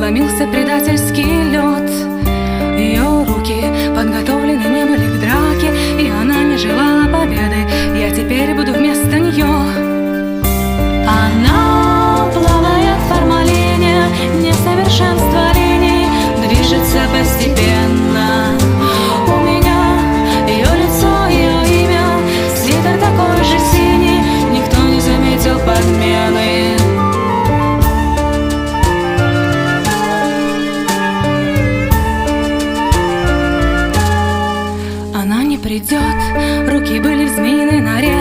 Ломился предательский лед. Ее руки подготовлены не были к драке, и она не желала победы. Я теперь буду вместо нее. Она плавает в формалине, несовершенство линий движется постепенно. У меня ее лицо, ее имя, свитер такой же синий, никто не заметил подмены. Она не придет, руки были в змеиной норе,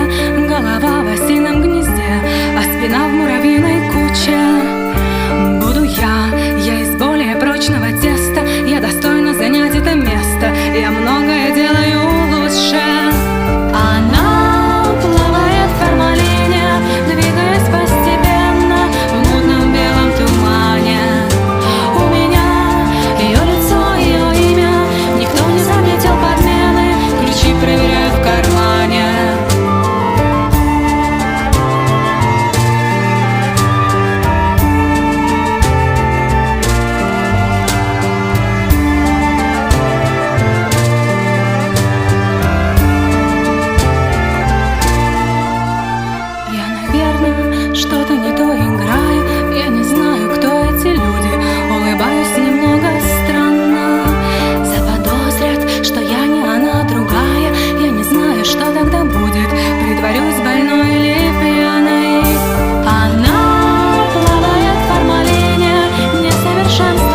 голова в осином гнезде, а спина в муравьиной куче. Буду я из более прочного теста, я достойна занять это место, я многое делаю лучше. Она плавает в формалине, двигаясь постепенно в мутном белом тумане. У меня ее лицо, ее имя, никто не заметил подмены, ключи проверяю в кармане. Что-то не то играю, я не знаю, кто эти люди. Улыбаюсь немного странно. Заподозрят, что я не она, другая. Я не знаю, что тогда будет. Притворюсь больной или пьяной. Она плавает в формалине, несовершенство